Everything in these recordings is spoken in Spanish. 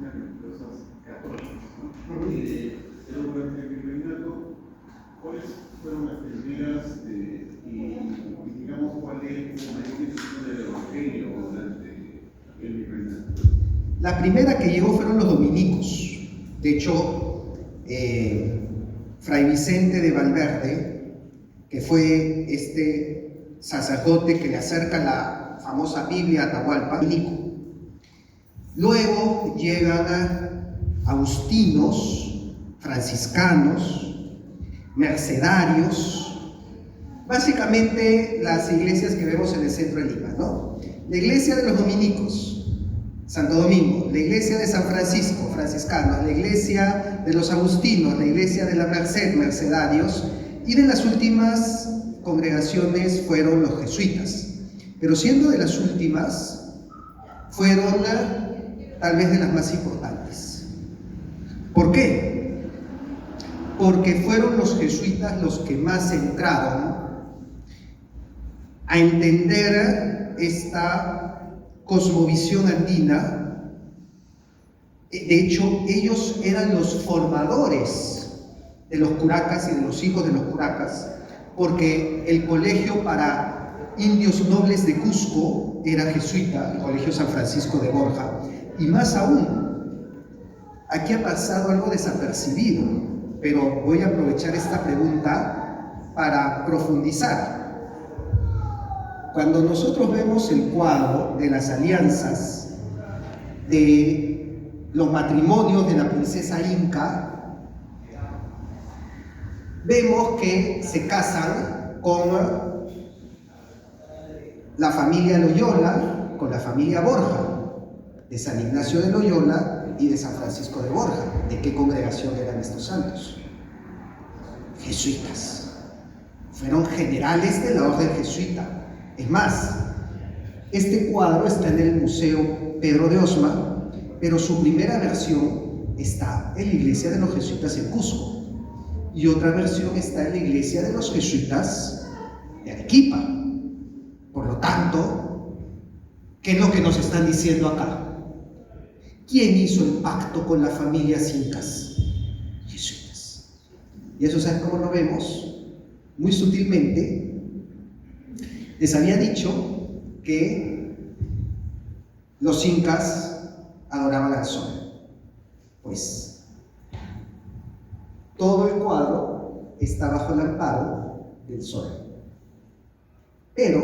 unas religiosas católicas, ¿no? Pero durante el virreinato, ¿cuáles fueron las primeras y digamos cuál es la mayor difusión del evangelio durante el virreinato? La primera que llegó fueron los dominicos. De hecho, Fray Vicente de Valverde, que fue este sacerdote que le acerca la famosa Biblia a Atahualpa, dominico. Luego llegan agustinos, franciscanos, mercedarios, básicamente las iglesias que vemos en el centro de Lima, ¿no? La iglesia de los dominicos, Santo Domingo, la iglesia de San Francisco, franciscanos, la iglesia de los agustinos, la iglesia de la Merced, mercedarios, y de las últimas congregaciones fueron los jesuitas. Pero siendo de las últimas, fueron tal vez de las más importantes. ¿Por qué? Porque fueron los jesuitas los que más entraron a entender esta cosmovisión andina. De hecho, ellos eran los formadores de los curacas y de los hijos de los curacas, porque el colegio para indios nobles de Cusco era jesuita, el colegio San Francisco de Borja, y más aún, aquí ha pasado algo desapercibido, pero voy a aprovechar esta pregunta para profundizar. Cuando nosotros vemos el cuadro de las alianzas, de los matrimonios de la princesa Inca, vemos que se casan con la familia Loyola, con la familia Borja, de San Ignacio de Loyola y de San Francisco de Borja. ¿De qué congregación eran estos santos? Jesuitas. Fueron generales de la orden jesuita. Es más, este cuadro está en el Museo Pedro de Osma, pero su primera versión está en la iglesia de los jesuitas en Cusco y otra versión está en la iglesia de los jesuitas de Arequipa. Por lo tanto, ¿qué es lo que nos están diciendo acá? ¿Quién hizo el pacto con las familias incas? Jesuitas. Y eso, ¿sabes cómo lo vemos? Muy sutilmente. Les había dicho que los incas adoraban al sol. Pues todo el cuadro está bajo el amparo del sol. Pero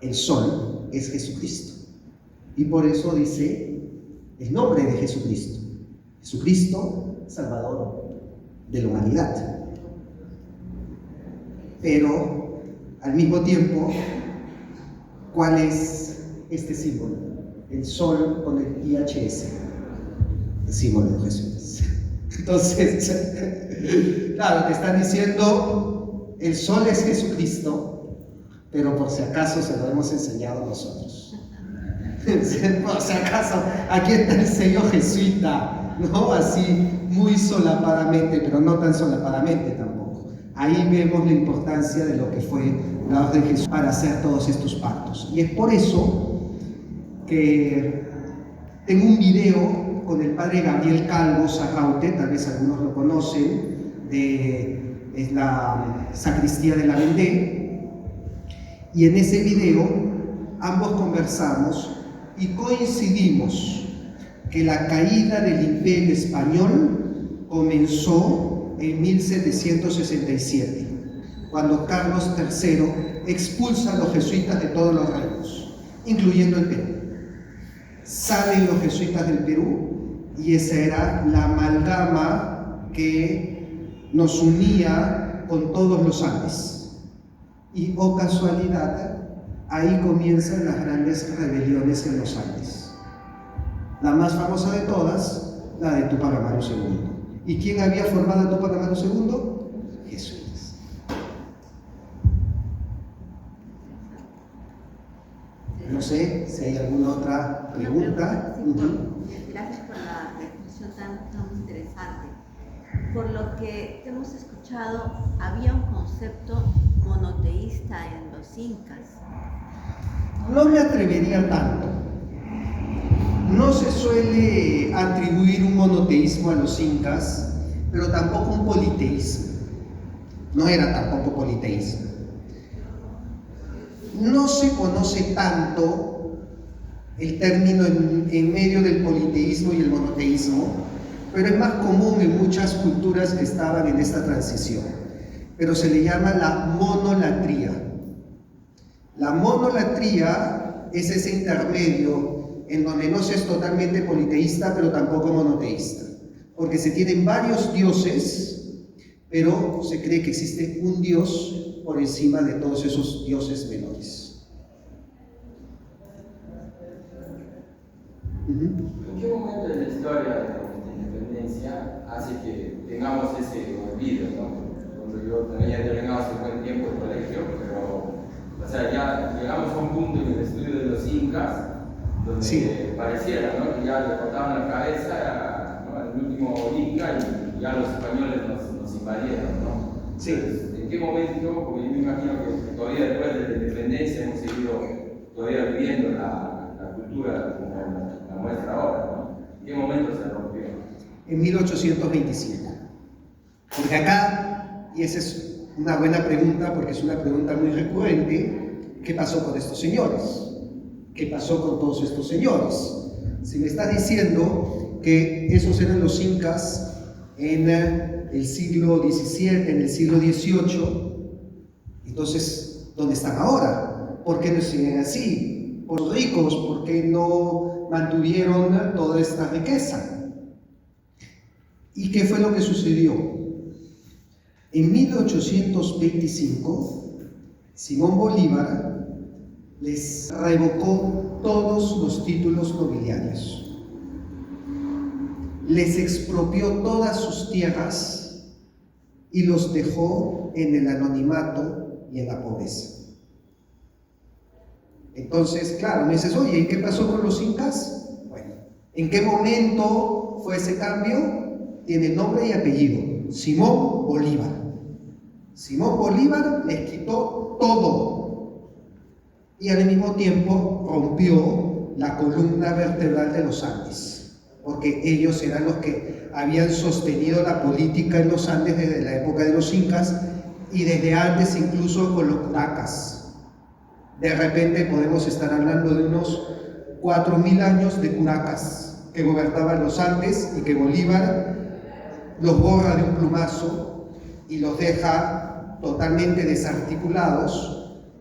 el sol es Jesucristo. Y por eso dice el nombre de Jesucristo. Jesucristo, Salvador de la humanidad. Pero, al mismo tiempo, ¿cuál es este símbolo? El sol con el IHS, el símbolo de Jesús. Entonces, claro, te están diciendo, el sol es Jesucristo, pero por si acaso se lo hemos enseñado nosotros. Por si acaso, aquí está el sello jesuita, ¿no? Así, muy solapadamente, pero no tan solapadamente tampoco. Ahí vemos la importancia de lo que fue la orden de Jesús para hacer todos estos pactos. Y es por eso que tengo un video con el padre Gabriel Calvo Sarraute, tal vez algunos lo conocen, es la sacristía de la Vendée, y en ese video ambos conversamos y coincidimos que la caída del Imperio Español comenzó en 1767, cuando Carlos III expulsa a los jesuitas de todos los reinos, incluyendo el Perú. Salen los jesuitas del Perú y esa era la amalgama que nos unía con todos los Andes. Y, oh casualidad, ahí comienzan las grandes rebeliones en los Andes. La más famosa de todas, la de Túpac Amaru II. ¿Y quién había formado a Túpac Amaru II? Jesuitas. No sé si hay alguna otra pregunta. Gracias por la exposición tan interesante. Por lo que hemos escuchado, había un concepto monoteísta en los incas. No me atrevería tanto. suele atribuir un monoteísmo a los incas, pero tampoco un politeísmo. No era tampoco politeísmo. No se conoce tanto el término en medio del politeísmo y el monoteísmo, pero es más común en muchas culturas que estaban en esta transición. Pero se le llama la monolatría. La monolatría es ese intermedio en donde no se es totalmente politeísta, pero tampoco monoteísta, porque se tienen varios dioses, pero se cree que existe un dios por encima de todos esos dioses menores. ¿En qué momento de la historia de la independencia hace que tengamos ese olvido, ¿no? Cuando yo tenía terminado hace buen tiempo el colegio, pero o sea, ya llegamos a un punto en el estudio de los incas donde Sí. pareciera, ¿no?, que ya le cortaban la cabeza, ¿no?, al último inca y ya los españoles nos invadieron, ¿no? Sí. Entonces, ¿en qué momento? Porque yo me imagino que todavía después de la independencia hemos seguido todavía viviendo la cultura como la muestra ahora, ¿no? ¿En qué momento se rompió? En 1825. Porque acá, y esa es una buena pregunta, porque es una pregunta muy recurrente, ¿qué pasó con estos señores? ¿Qué pasó con todos estos señores? Si me está diciendo que esos eran los incas en el siglo XVII, en el siglo XVIII, entonces, ¿dónde están ahora? ¿Por qué no siguen así? ¿Por ricos? ¿Por qué no mantuvieron toda esta riqueza? ¿Y qué fue lo que sucedió? En 1825, Simón Bolívar les revocó todos los títulos nobiliarios. Les expropió todas sus tierras y los dejó en el anonimato y en la pobreza. Entonces, claro, me dices, oye, ¿y qué pasó con los incas? Bueno, ¿en qué momento fue ese cambio? Tiene nombre y apellido: Simón Bolívar. Simón Bolívar les quitó todo y al mismo tiempo rompió la columna vertebral de los Andes, porque ellos eran los que habían sostenido la política en los Andes desde la época de los incas y desde antes, incluso con los curacas. De repente podemos estar hablando de unos 4000 años de curacas que gobernaban los Andes y que Bolívar los borra de un plumazo y los deja totalmente desarticulados,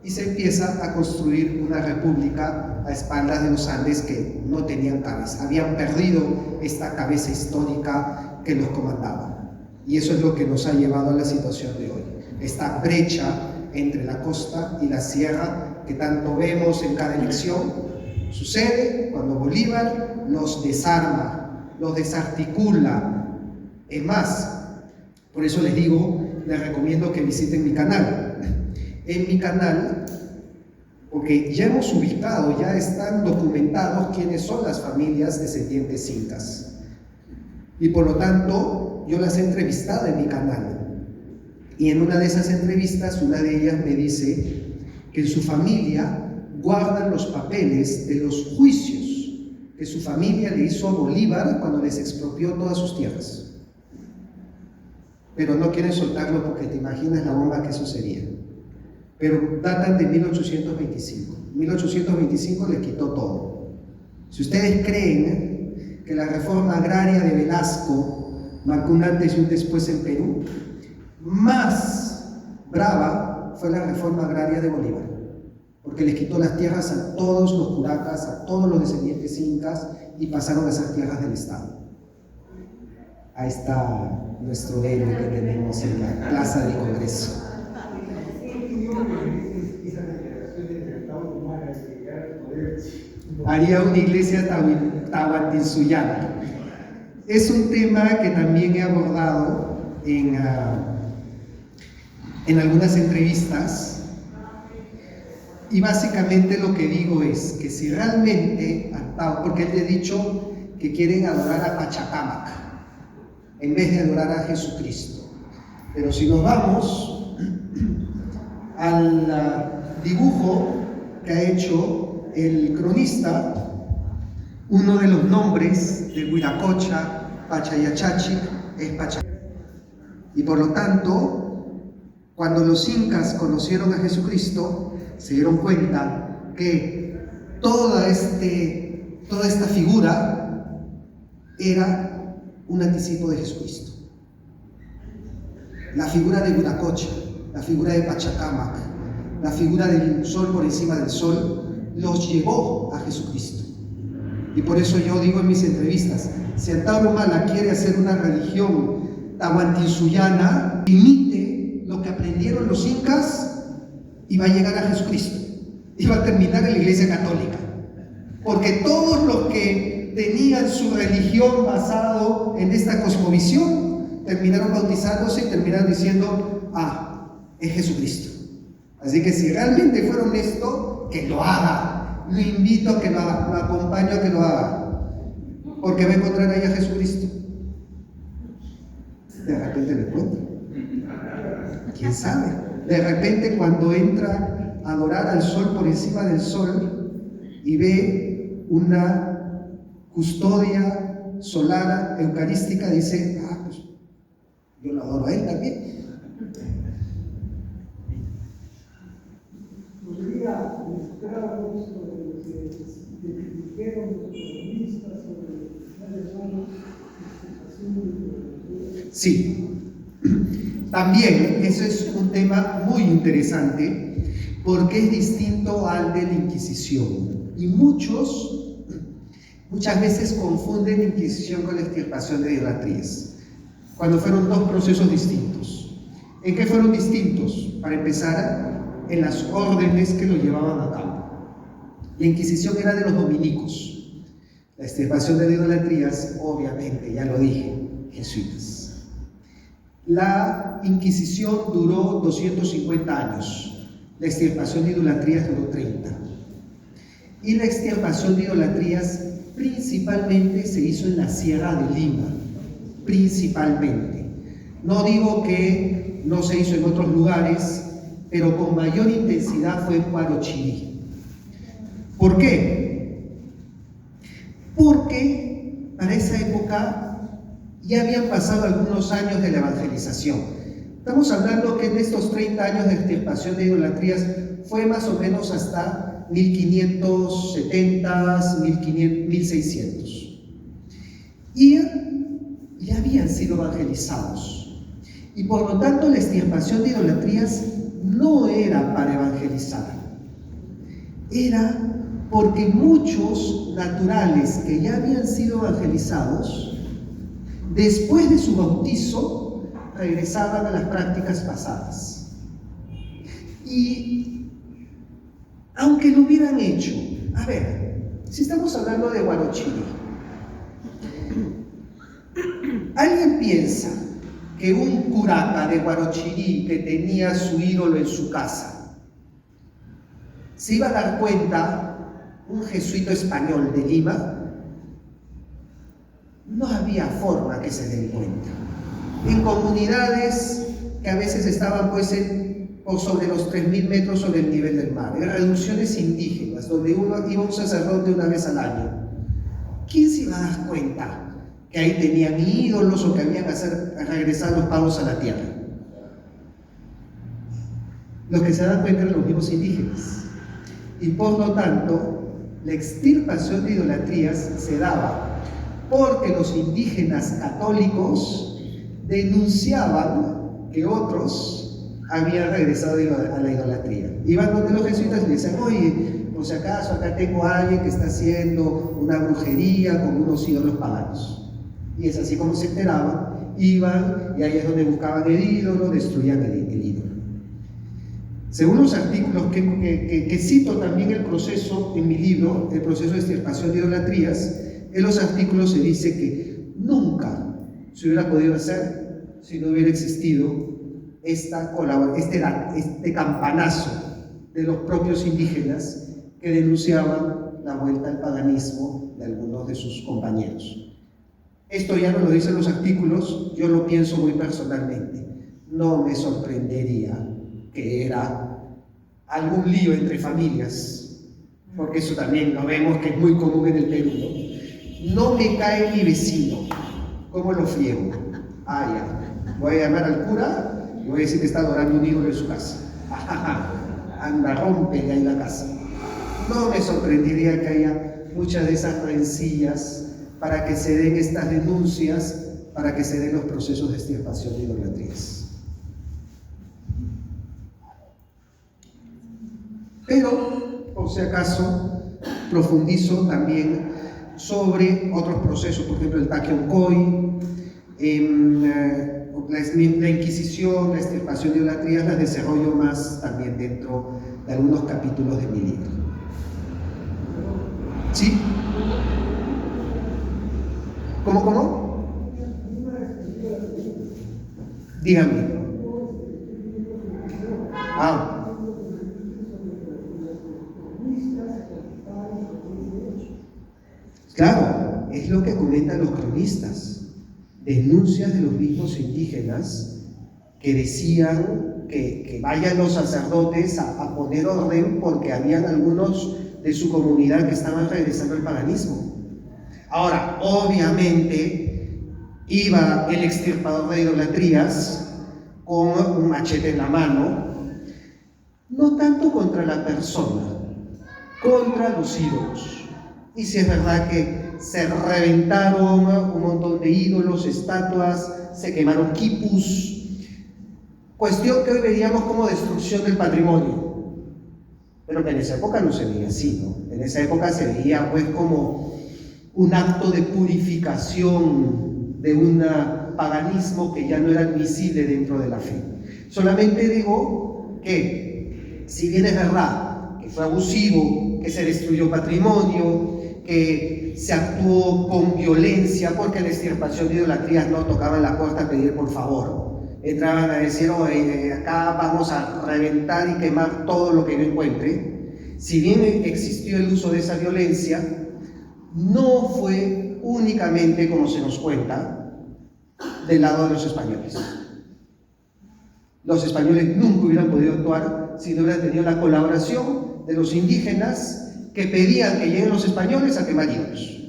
y se empieza a construir una república a espaldas de los Andes que no tenían cabeza, habían perdido esta cabeza histórica que los comandaba. Y eso es lo que nos ha llevado a la situación de hoy, esta brecha entre la costa y la sierra que tanto vemos en cada elección. Sucede cuando Bolívar los desarma, los desarticula. Es más, por eso les digo, les recomiendo que visiten mi canal. En mi canal, porque ya hemos ubicado, ya están documentados quiénes son las familias descendientes incas. Y por lo tanto, yo las he entrevistado en mi canal. Y en una de esas entrevistas, una de ellas me dice que en su familia guardan los papeles de los juicios que su familia le hizo a Bolívar cuando les expropió todas sus tierras. Pero no quieren soltarlo porque te imaginas la bomba que eso sería. Pero datan de 1825. 1825 les quitó todo. Si ustedes creen que la reforma agraria de Velasco marcó un antes y un después en Perú, más brava fue la reforma agraria de Bolívar, porque les quitó las tierras a todos los curacas, a todos los descendientes incas, y pasaron a ser tierras del Estado. Ahí está nuestro héroe que tenemos en la plaza del Congreso. Haría una iglesia tahuantinsuyana. Es un tema que también he abordado en algunas entrevistas, y básicamente lo que digo es que si realmente, porque te he dicho que quieren adorar a Pachacamac en vez de adorar a Jesucristo, pero si nos vamos al dibujo que ha hecho el cronista, Uno de los nombres de Huiracocha, Pachayachachic, es Pachacutic. Y por lo tanto, cuando los incas conocieron a Jesucristo, se dieron cuenta que toda esta figura era un anticipo de Jesucristo. La figura de Huiracocha, la figura de Pachacamac, la figura del sol por encima del sol, los llevó a Jesucristo. Y por eso yo digo en mis entrevistas, si Antauro Humala quiere hacer una religión tahuantinsuyana, imite lo que aprendieron los incas y va a llegar a Jesucristo. Y va a terminar en la Iglesia Católica. Porque todos los que tenían su religión basado en esta cosmovisión, terminaron bautizándose y terminaron diciendo, es Jesucristo. Así que si realmente fuera honesto, que lo haga. Lo invito a que lo haga, lo acompaño a que lo haga. Porque va a encontrar ahí a Jesucristo. De repente lo encuentra. ¿Quién sabe? De repente cuando entra a adorar al sol por encima del sol y ve una custodia solar eucarística, dice, pues yo lo adoro a él también. ¿Podría mostrarnos sobre lo que dijeron los comunistas sobre cuáles son las Sí, también eso es un tema muy interesante porque es distinto al de la Inquisición y muchas veces confunden la Inquisición con la extirpación de idolatrías cuando fueron dos procesos distintos. ¿En qué fueron distintos? Para empezar, en las órdenes que lo llevaban a cabo. La Inquisición era de los dominicos, la extirpación de idolatrías, obviamente, ya lo dije, jesuitas. La Inquisición duró 250 años, la extirpación de idolatrías duró 30. Y la extirpación de idolatrías principalmente se hizo en la Sierra de Lima, principalmente. No digo que no se hizo en otros lugares, pero con mayor intensidad fue en Huarochirí. ¿Por qué? Porque para esa época ya habían pasado algunos años de la evangelización. Estamos hablando que en estos 30 años de extirpación de idolatrías fue más o menos hasta 1570, 1600. Y ya habían sido evangelizados. Y por lo tanto la extirpación de idolatrías no era para evangelizar, era porque muchos naturales que ya habían sido evangelizados, después de su bautizo, regresaban a las prácticas pasadas. Y aunque lo hubieran hecho, a ver, si estamos hablando de Huarochirí, ¿alguien piensa que un curaca de Huarochirí que tenía su ídolo en su casa se iba a dar cuenta, un jesuita español de Lima? No había forma que se den cuenta. En comunidades que a veces estaban por sobre los 3.000 metros sobre el nivel del mar, en reducciones indígenas, donde iba un sacerdote una vez al año, ¿quién se iba a dar cuenta que ahí tenían ídolos o que habían regresar los pavos a la tierra? Los que se dan cuenta eran los mismos indígenas. Y por lo tanto, la extirpación de idolatrías se daba porque los indígenas católicos denunciaban que otros habían regresado a la idolatría. Iban donde los jesuitas y decían, oye, por si acaso acá tengo a alguien que está haciendo una brujería con unos ídolos paganos. Y es así como se enteraban, iban y ahí es donde buscaban el ídolo, destruían el ídolo. Según los artículos que cito también el proceso en mi libro, el proceso de extirpación de idolatrías, en los artículos se dice que nunca se hubiera podido hacer si no hubiera existido este campanazo de los propios indígenas que denunciaban la vuelta al paganismo de algunos de sus compañeros. Esto ya no lo dicen los artículos, yo lo pienso muy personalmente. No me sorprendería que era algún lío entre familias, porque eso también lo vemos que es muy común en el Perú, ¿no? no me cae mi vecino, ¿cómo lo friego? Ah, ya, voy a llamar al cura y voy a decir que está adorando un ídolo en su casa. Anda, rompe de ahí la casa. No me sorprendería que haya muchas de esas rencillas para que se den estas denuncias, para que se den los procesos de extirpación de idolatrías. Pero, por si acaso, profundizo también sobre otros procesos, por ejemplo el Takion la Inquisición, la extirpación de idolatrías, las desarrollo más también dentro de algunos capítulos de mi libro. ¿Sí? ¿Cómo? Dígame. Claro, es lo que comentan los cronistas. Denuncias de los mismos indígenas que decían que vayan los sacerdotes a poner orden porque habían algunos de su comunidad que estaban regresando al paganismo. Ahora, obviamente, iba el extirpador de idolatrías con un machete en la mano, no tanto contra la persona, contra los ídolos. Y si es verdad que se reventaron un montón de ídolos, estatuas, se quemaron quipus, cuestión que hoy veríamos como destrucción del patrimonio, pero que en esa época no se veía así, ¿no? En esa época se veía pues como un acto de purificación de un paganismo que ya no era admisible dentro de la fe. Solamente digo que, si bien es verdad que fue abusivo, que se destruyó patrimonio, que se actuó con violencia, porque la extirpación de idolatrías no tocaban la puerta a pedir por favor, entraban a decir, acá vamos a reventar y quemar todo lo que no encuentre. Si bien existió el uso de esa violencia, no fue únicamente, como se nos cuenta, del lado de los españoles. Los españoles nunca hubieran podido actuar si no hubieran tenido la colaboración de los indígenas que pedían que lleguen los españoles a quemar ídolos.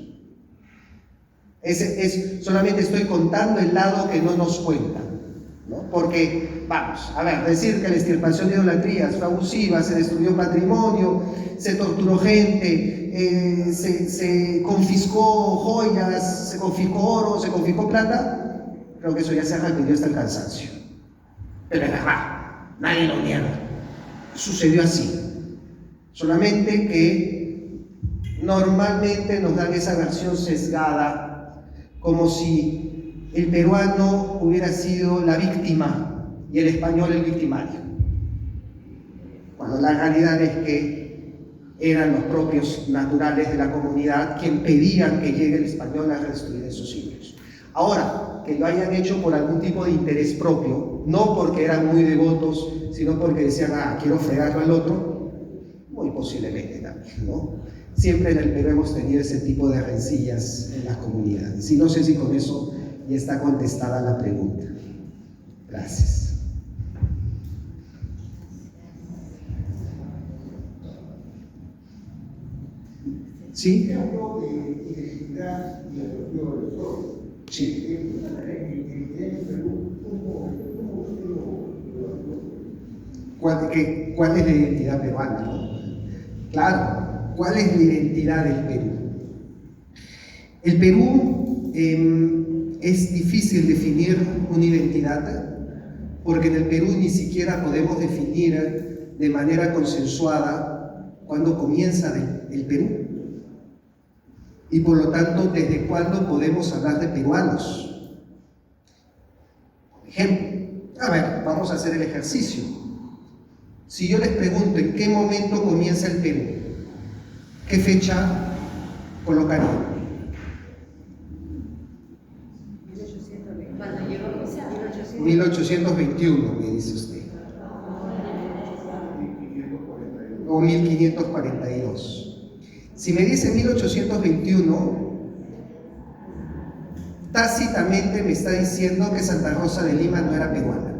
Solamente estoy contando el lado que no nos cuentan, ¿no? Porque, vamos, a ver, decir que la extirpación de idolatrías fue abusiva, se destruyó patrimonio, se torturó gente, se confiscó joyas, se confiscó oro, se confiscó plata, creo que eso ya se repitió hasta el cansancio. Pero es verdad, nadie lo niega, sucedió así. Solamente que normalmente nos dan esa versión sesgada, como si el peruano hubiera sido la víctima y el español el victimario, cuando la realidad es que eran los propios naturales de la comunidad quienes pedían que llegue el español a destruir esos ídolos. Ahora, que lo hayan hecho por algún tipo de interés propio, no porque eran muy devotos, sino porque decían, quiero fregarlo al otro, muy posiblemente también, ¿no? Siempre en el Perú hemos tenido ese tipo de rencillas en las comunidades. Y no sé si con eso ya está contestada la pregunta. Gracias. ¿Sí? Habló de identidad y el propio del sol. Sí. En Perú, ¿cómo usted lo ¿Cuál es la identidad peruana, no? Claro, ¿cuál es la identidad del Perú? El Perú es difícil definir una identidad, porque en el Perú ni siquiera podemos definir de manera consensuada cuándo comienza el Perú. Y por lo tanto, ¿desde cuándo podemos hablar de peruanos? Por ejemplo, vamos a hacer el ejercicio. Si yo les pregunto en qué momento comienza el Perú, ¿qué fecha colocaría? 1821, me dice usted. O 1542. Si me dice 1821, tácitamente me está diciendo que Santa Rosa de Lima no era peruana.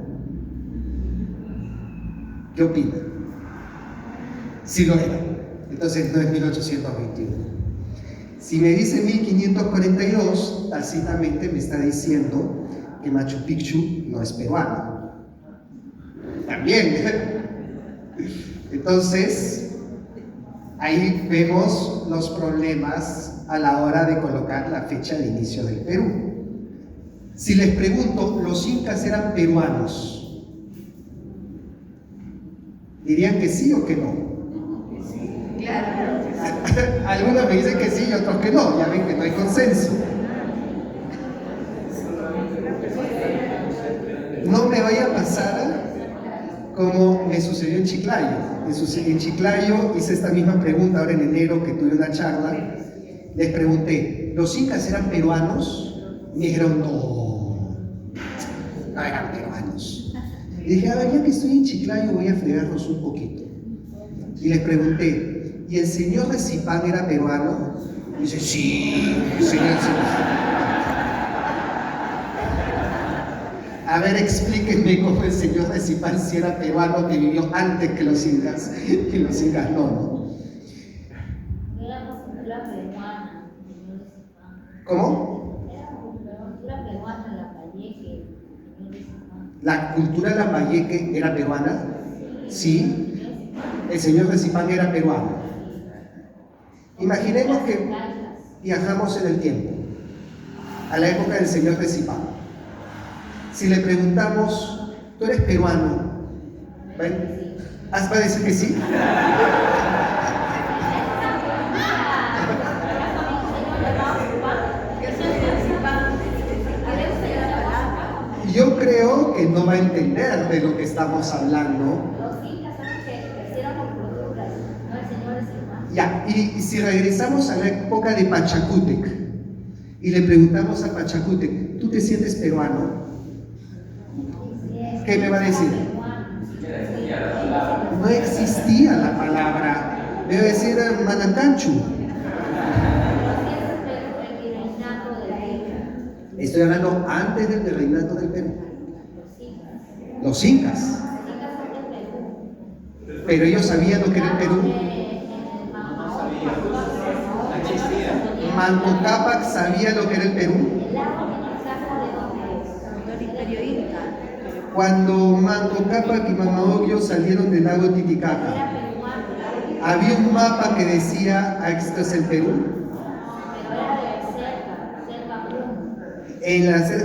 ¿Qué opina? Sí lo era. Entonces no es 1821. Si me dice 1542, tácitamente me está diciendo que Machu Picchu no es peruano. También. Entonces, ahí vemos los problemas a la hora de colocar la fecha de inicio del Perú. Si les pregunto, ¿los incas eran peruanos? ¿Dirían que sí o que no? Claro. Algunos me dicen que sí y otros que no, ya ven que no hay consenso. No me vaya a pasar como me sucedió en Chiclayo. En Chiclayo hice esta misma pregunta ahora en enero que tuve una charla. Les pregunté, ¿los incas eran peruanos? Me dijeron, no eran peruanos. Y dije, a ver, ya que estoy en Chiclayo voy a fregarlos un poquito. Y les pregunté, ¿y el señor de Zipán era peruano? Y dice, sí, el señor de Zipán. A ver, explíquenme cómo el señor de Zipán si era peruano que vivió antes que los incas. Que los incas no. Era la cultura peruana, señor de Zipán. ¿Cómo? Era la cultura peruana, la Lambayeque, señor de Zipán. ¿La cultura lambayeque era peruana? Sí. El señor de Zipán era peruano. Imaginemos que viajamos en el tiempo, a la época del señor de Zipán. Si le preguntamos, ¿tú eres peruano? ¿Ven? ¿Va a decir que sí? Yo creo que no va a entender de lo que estamos hablando. Los incas son los que hicieron las culturas, no el señor de Zipán. Ya, y si regresamos a la época de Pachacútec y le preguntamos a Pachacútec, ¿tú te sientes peruano? ¿Qué me va a decir? No existía la palabra. Debe decir Manacanchu. Estoy hablando antes del virreinato del Perú. Los incas. Pero ellos sabían lo que era el Perú. Manco Cápac sabía lo que era el Perú. Cuando Manco Cápac y Mama Ocllo salieron del lago Titicaca, había un mapa que decía, esto es el Perú.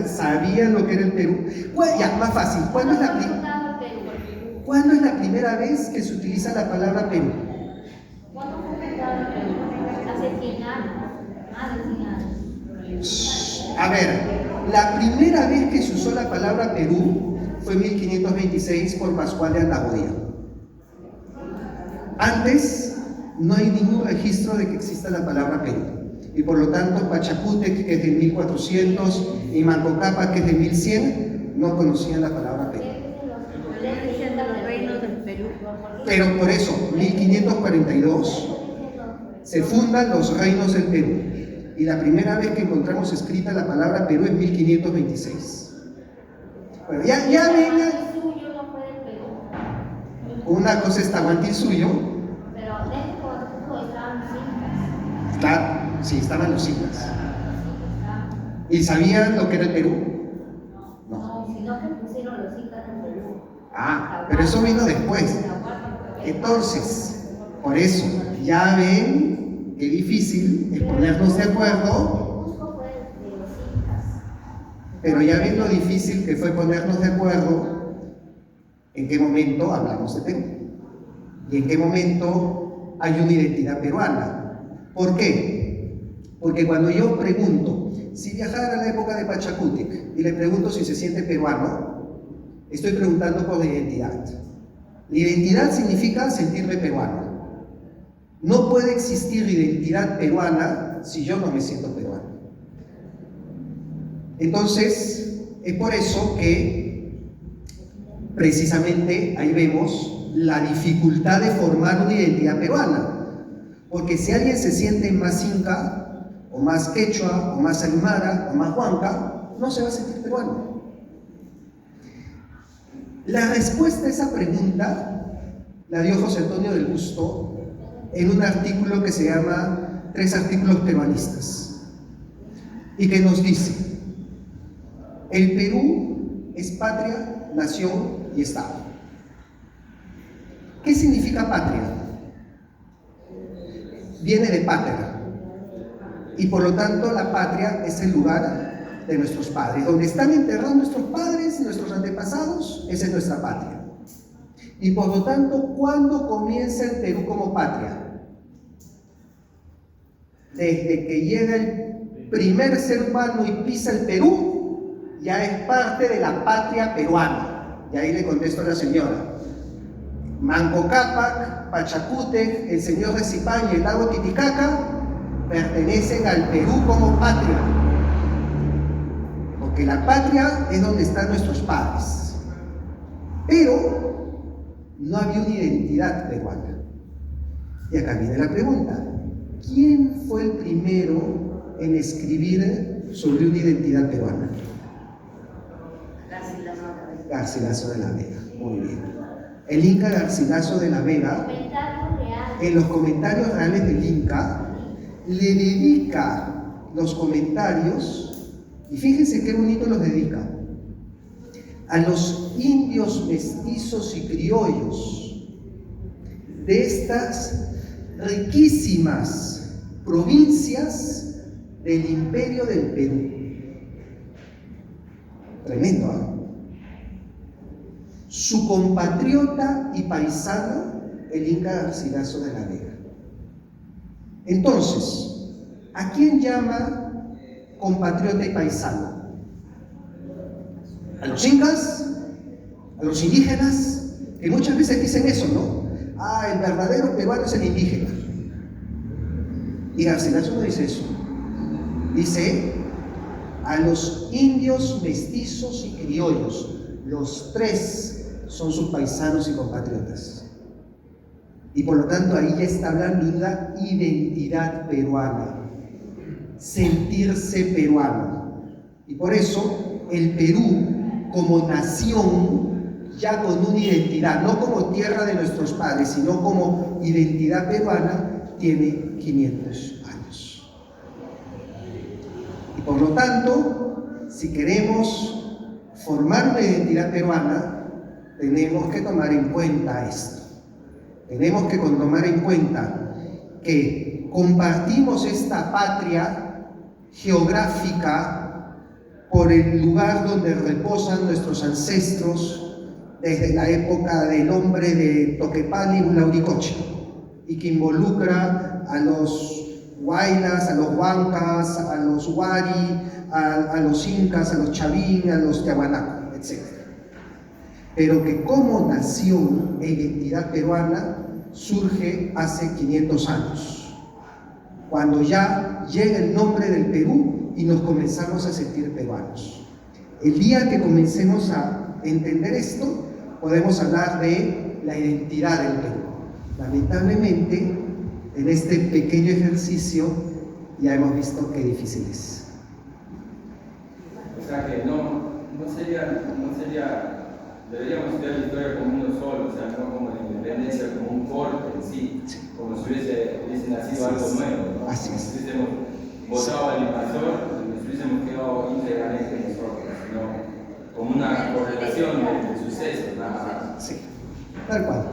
Sabían lo que era el Perú. Ya, más fácil. ¿Cuándo es la primera vez que se utiliza la palabra Perú? ¿Cuándo fue fundado el Perú? Hace 100 años, más de 100 años. A ver, la primera vez que se usó la palabra Perú fue en 1526 por Pascual de Andagodia. Antes no hay ningún registro de que exista la palabra Perú. Y por lo tanto, Pachacútec, que es de 1400, y Manco Cápac, que es de 1100, no conocían la palabra Perú. Está diciendo el reino del Perú. Pero por eso, 1542, se fundan los reinos del Perú. Y la primera vez que encontramos escrita la palabra Perú es 1526. Bueno, ya venga. Suyo no fue del Perú. Una cosa es Tahuantinsuyo. Pero dentro de todo estaban los incas. Sí, estaban los incas. ¿Y sabían lo que era el Perú? No, sino que pusieron los incas en Perú. Pero eso vino después. Entonces, por eso, ya ven qué difícil es ponernos de acuerdo. Cusco fue de los incas. Pero ya ven lo difícil que fue ponernos de acuerdo en qué momento hablamos de Perú y en qué momento hay una identidad peruana. ¿Por qué? Porque cuando yo pregunto, si viajara a la época de Pachacútec y le pregunto si se siente peruano, estoy preguntando por la identidad. La identidad significa sentirme peruano. No puede existir identidad peruana si yo no me siento peruano. Entonces, es por eso que precisamente ahí vemos la dificultad de formar una identidad peruana. Porque si alguien se siente más inca, o más quechua, o más aymara, o más huanca, no se va a sentir peruano. La respuesta a esa pregunta la dio José Antonio del Busto en un artículo que se llama 3 artículos peruanistas, y que nos dice: el Perú es patria, nación y Estado. ¿Qué significa patria? Viene de pater, y por lo tanto la patria es el lugar de nuestros padres. Donde están enterrados nuestros padres, nuestros antepasados, esa es nuestra patria. Y por lo tanto, ¿cuándo comienza el Perú como patria? Desde que llega el primer ser humano y pisa el Perú, ya es parte de la patria peruana. Y ahí le contesto a la señora: Manco Cápac, Pachacútec, el señor Recipán y el lago Titicaca pertenecen al Perú como patria, porque la patria es donde están nuestros padres. Pero no había una identidad peruana. Y acá viene la pregunta: ¿quién fue el primero en escribir sobre una identidad peruana? Garcilaso de la Vega. Muy bien. El Inca Garcilaso de la Vega, en los comentarios reales del Inca, le dedica los comentarios, y fíjense qué bonito los dedica, a los indios mestizos y criollos de estas riquísimas provincias del Imperio del Perú. Tremendo, ¿eh? Su compatriota y paisano, el Inca Garcilaso de la Vega. Entonces, ¿a quién llama compatriota y paisano? ¿A los incas? ¿A los indígenas? Que muchas veces dicen eso, ¿no? Ah, el verdadero peruano es el indígena. Y Garcilaso no dice eso. Dice a los indios, mestizos y criollos. Los 3 son sus paisanos y compatriotas. Y por lo tanto ahí ya está hablando de una identidad peruana, sentirse peruano. Y por eso el Perú como nación, ya con una identidad, no como tierra de nuestros padres, sino como identidad peruana, tiene 500 años. Y por lo tanto, si queremos formar una identidad peruana, tenemos que tomar en cuenta esto. Tenemos que tomar en cuenta que compartimos esta patria geográfica por el lugar donde reposan nuestros ancestros desde la época del hombre de Toquepala y Lauricocha, y que involucra a los huaylas, a los huancas, a los huari, a los incas, a los chavín, a los tiahuanaco, etc. Pero que como nación e identidad peruana surge hace 500 años, cuando ya llega el nombre del Perú y nos comenzamos a sentir peruanos. El día que comencemos a entender esto, podemos hablar de la identidad del Perú. Lamentablemente, en este pequeño ejercicio ya hemos visto qué difícil es. O sea que no sería, deberíamos estudiar la historia como uno solo, o sea, no como la independencia, como un corte en sí, como si hubiese nacido algo nuevo, ¿no? Así es. Si hubiésemos votado al invasor, nos hubiésemos quedado íntegramente nosotros, sino como una correlación de sucesos, nada más. Sí, tal cual.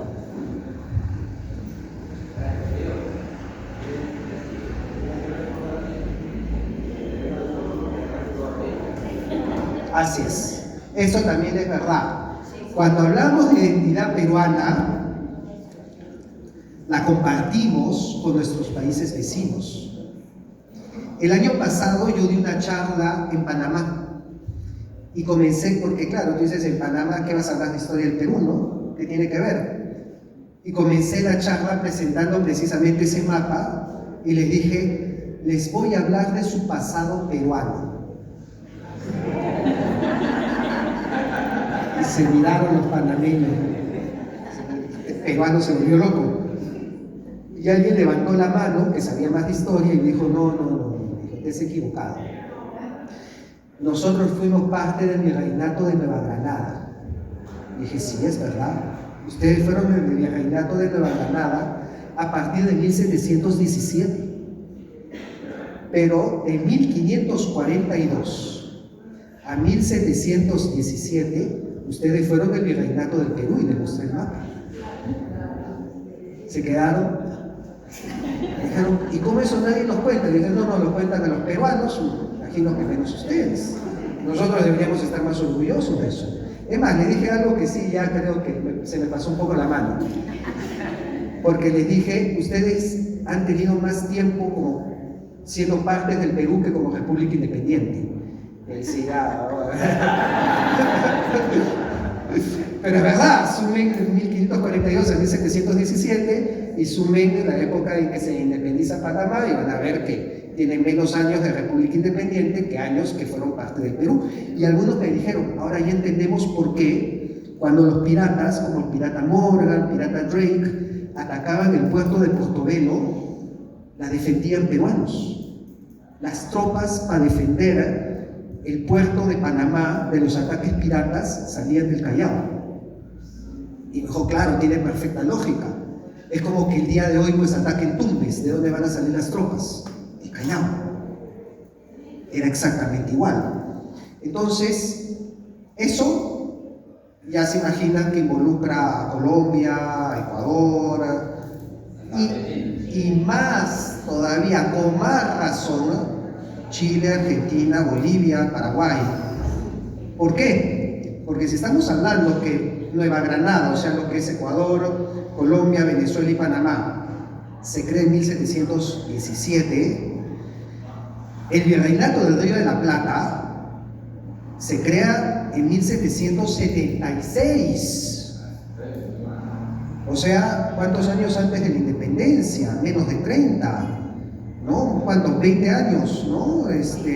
Así es. Eso también es verdad. Cuando hablamos de identidad peruana, la compartimos con nuestros países vecinos. El año pasado yo di una charla en Panamá y comencé, porque claro, tú dices en Panamá, ¿qué vas a hablar de historia del Perú, no? ¿Qué tiene que ver? Y comencé la charla presentando precisamente ese mapa y les dije, les voy a hablar de su pasado peruano. Y se miraron los panameños. El peruano se volvió loco. Y alguien levantó la mano, que sabía más de historia, y dijo, no, dijo, te has equivocado. Nosotros fuimos parte del virreinato de Nueva Granada. Y dije, sí, es verdad. Ustedes fueron del virreinato de Nueva Granada a partir de 1717. pero de 1542 a 1717, ustedes fueron el virreinato del Perú y les mostré el mapa. Se quedaron. Dijeron, ¿y cómo eso nadie nos cuenta? Dijeron, no, nos lo cuentan a los peruanos, imagino que menos ustedes. Nosotros deberíamos estar más orgullosos de eso. Es más, le dije algo que sí, ya creo que se me pasó un poco la mano. Porque les dije, ustedes han tenido más tiempo como siendo parte del Perú que como república independiente. Sí, pero es verdad, sumen 1542 a 1717 y sumen la época en que se independiza Panamá y van a ver que tienen menos años de república independiente que años que fueron parte del Perú. Y algunos me dijeron, ahora ya entendemos por qué cuando los piratas, como el pirata Morgan, el pirata Drake, atacaban el puerto de Portobelo, la defendían peruanos. Las tropas para defender el puerto de Panamá de los ataques piratas salían del Callao. Y dijo, claro, tiene perfecta lógica. Es como que el día de hoy pues ataquen Tumbes. ¿De dónde van a salir las tropas? Del Callao. Era exactamente igual. Entonces, eso ya se imaginan que involucra a Colombia, a Ecuador, y más todavía, con más razón, Chile, Argentina, Bolivia, Paraguay. ¿Por qué? Porque si estamos hablando que Nueva Granada, o sea, lo que es Ecuador, Colombia, Venezuela y Panamá, se crea en 1717, el virreinato del Río de la Plata se crea en 1776. O sea, ¿cuántos años antes de la independencia? Menos de 30. ¿No? ¿Cuántos? 20 años, ¿no? 30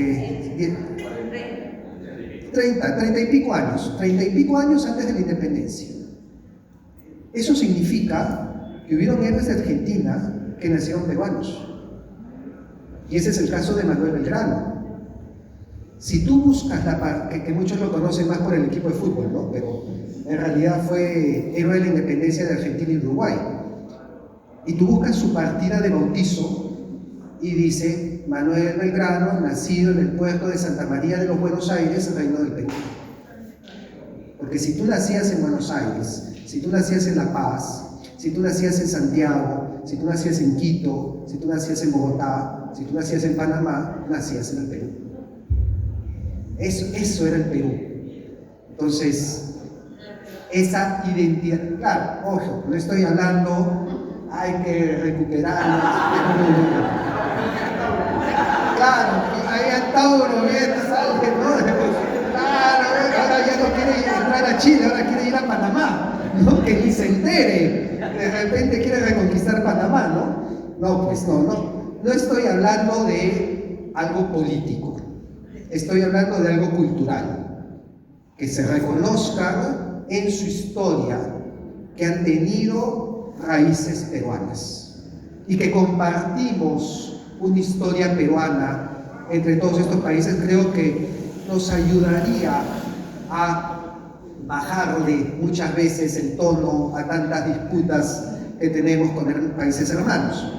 y pico años. 30 y pico años antes de la independencia. Eso significa que hubieron héroes de Argentina que nacieron peruanos. Y ese es el caso de Manuel Belgrano. Si tú buscas que muchos lo conocen más por el equipo de fútbol, ¿no? Pero en realidad fue héroe de la independencia de Argentina y Uruguay. Y tú buscas su partida de bautizo y dice, Manuel Belgrano, nacido en el puerto de Santa María de los Buenos Aires, Reino del Perú. Porque si tú nacías en Buenos Aires, si tú nacías en La Paz, si tú nacías en Santiago, si tú nacías en Quito, si tú nacías en Bogotá, si tú nacías en Panamá, nacías en el Perú. Eso era el Perú. Entonces, esa identidad, claro, ojo, no estoy hablando, hay que recuperarla. Claro, ahí está Tauro, bien, sale, ¿no? Claro, ahora ya no quiere entrar a Chile, ahora quiere ir a Panamá, ¿no? Que ni se entere, de repente quiere reconquistar Panamá, ¿no? No, pues no estoy hablando de algo político, estoy hablando de algo cultural, que se reconozcan en su historia que han tenido raíces peruanas y que compartimos una historia peruana entre todos estos países. Creo que nos ayudaría a bajarle muchas veces el tono a tantas disputas que tenemos con países hermanos.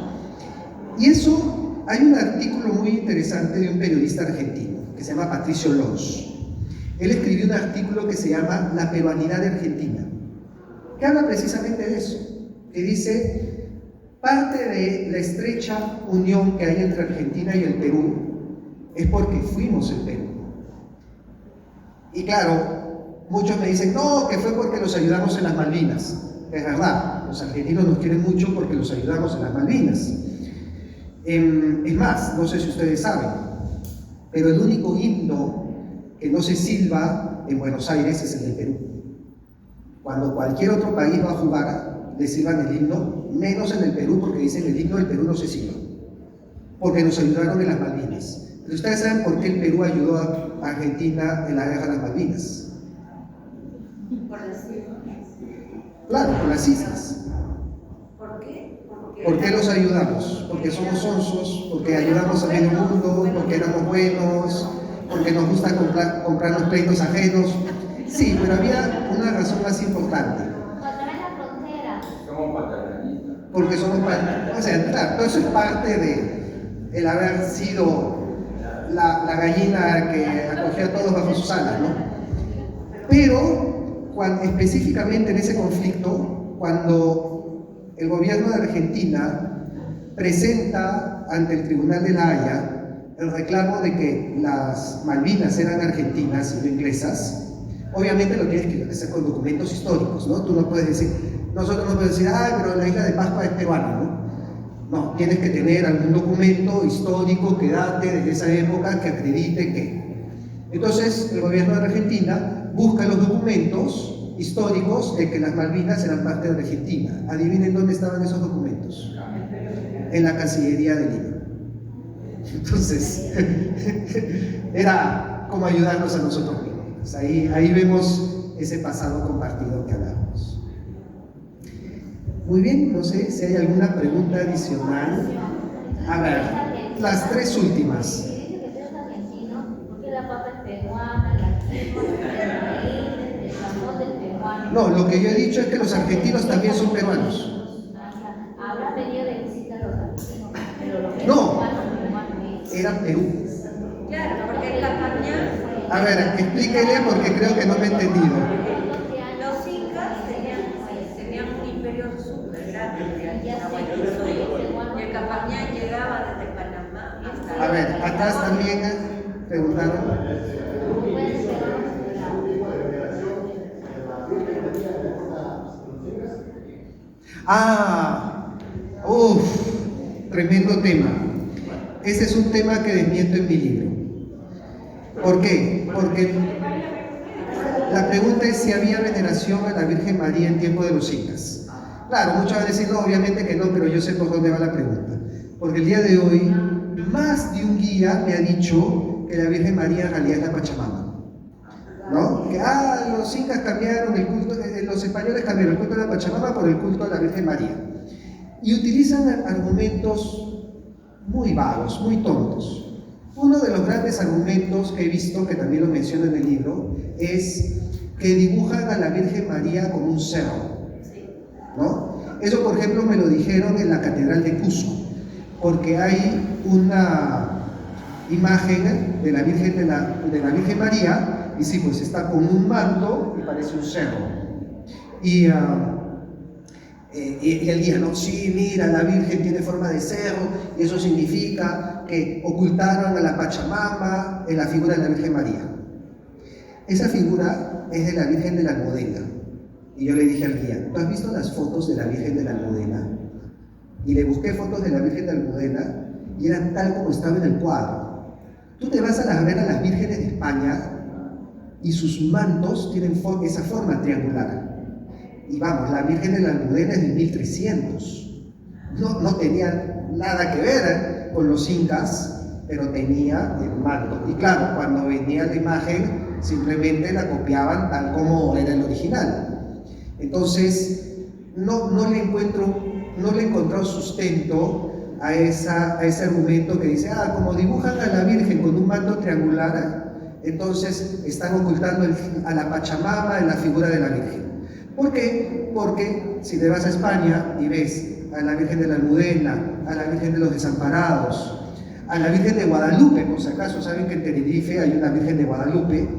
Y eso, hay un artículo muy interesante de un periodista argentino que se llama Patricio Lons. Él escribió un artículo que se llama La peruanidad de Argentina, que habla precisamente de eso, que dice: parte de la estrecha unión que hay entre Argentina y el Perú es porque fuimos el Perú. Y claro, muchos me dicen, no, que fue porque los ayudamos en las Malvinas. Es verdad, los argentinos nos quieren mucho porque los ayudamos en las Malvinas. Es más, no sé si ustedes saben, pero el único himno que no se silba en Buenos Aires es el del Perú. Cuando cualquier otro país va a jugar, le silban el himno, menos en el Perú, porque dicen el himno del Perú no se silba, porque nos ayudaron en las Malvinas. Pero ustedes saben por qué el Perú ayudó a Argentina en la guerra de las Malvinas. Por las islas. Claro, por las islas. ¿Por qué? ¿Por qué los ayudamos? Porque somos sonsos, porque ayudamos a medio mundo, porque éramos buenos, porque nos gusta comprar los pleitos ajenos. Sí, pero había una razón más importante. Cuando era la frontera. Somos paternalistas. Porque somos, o sea, claro, todo eso es parte de el haber sido la gallina que acogió a todos bajo sus alas, ¿no? Pero específicamente en ese conflicto, cuando el gobierno de Argentina presenta ante el Tribunal de La Haya el reclamo de que las Malvinas eran argentinas y no inglesas, obviamente lo tienes que hacer con documentos históricos, ¿no? Tú no puedes decir, nosotros no podemos decir, pero la isla de Pascua es peruana, ¿no? No, tienes que tener algún documento histórico que date desde esa época que acredite que. Entonces, el gobierno de Argentina busca los documentos históricos de que las Malvinas eran parte de Argentina. Adivinen dónde estaban esos documentos. En la Cancillería de Lima. Entonces, era como ayudarnos a nosotros mismos. Ahí vemos ese pasado compartido que hablamos. Muy bien, no sé si hay alguna pregunta adicional. A ver, las tres últimas. No, lo que yo he dicho es que los argentinos también son peruanos. Habrá venido de visita a los argentinos, pero los No, era Perú. Claro, porque en Capañá, A ver, explíquele porque creo que no me he entendido. los incas tenían un imperio súper grande de Nahuatl, y el Capañá llegaba desde Panamá hasta... A ver, atrás también preguntaron. Tremendo tema. Ese es un tema que desmiento en mi libro. ¿Por qué? Porque la pregunta es si había veneración a la Virgen María en tiempo de los incas. Claro, muchos van a decir, no, obviamente que no, pero yo sé por dónde va la pregunta. Porque el día de hoy, más de un guía me ha dicho que la Virgen María en realidad es la Pachamama. ¿No? Que los incas cambiaron el culto, los españoles cambiaron el culto de la Pachamama por el culto a la Virgen María. Y utilizan argumentos muy vagos, muy tontos. Uno de los grandes argumentos que he visto, que también lo menciono en el libro, es que dibujan a la Virgen María como un cerro, ¿no? Eso, por ejemplo, me lo dijeron en la Catedral de Cusco, porque hay una imagen de la Virgen, de la Virgen María, y sí, pues está con un manto y parece un cerro. Y el guía, no, sí, mira, la Virgen tiene forma de cerro, y eso significa que ocultaron a la Pachamama en la figura de la Virgen María. Esa figura es de la Virgen de la Almudena. Y yo le dije al guía, ¿tú has visto las fotos de la Virgen de la Almudena? Y le busqué fotos de la Virgen de la Almudena, y eran tal como estaba en el cuadro. Tú te vas a ver a las vírgenes de España, y sus mantos tienen esa forma triangular. Y vamos, la Virgen de la Almudena es de 1300. No tenía nada que ver con los incas, pero tenía el manto. Y claro, cuando venía la imagen, simplemente la copiaban tal como era el original. Entonces, no le he encontrado sustento a ese argumento que dice, como dibujan a la Virgen con un manto triangular, entonces están ocultando a la Pachamama en la figura de la Virgen. ¿Por qué? Porque si te vas a España y ves a la Virgen de la Almudena, a la Virgen de los Desamparados, a la Virgen de Guadalupe, por si acaso saben que en Tenerife hay una Virgen de Guadalupe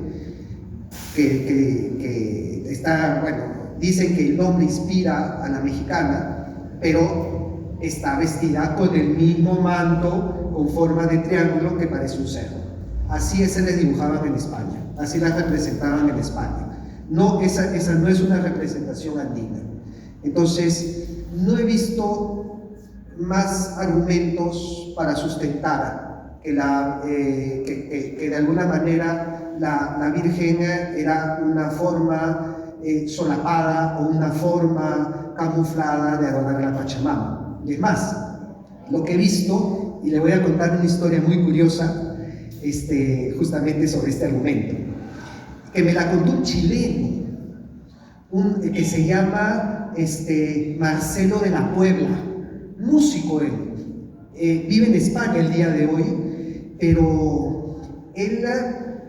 que está, bueno, dicen que el nombre inspira a la mexicana, pero está vestida con el mismo manto con forma de triángulo que parece un cerro. Así se les dibujaban en España, así las representaban en España. No, esa no es una representación andina. Entonces, no he visto más argumentos para sustentar que de alguna manera la Virgen era una forma solapada o una forma camuflada de adorar a la Pachamama. Y es más, lo que he visto, y le voy a contar una historia muy curiosa, justamente sobre este argumento, que me la contó un chileno, que se llama Marcelo de la Puebla, músico él, vive en España el día de hoy, pero él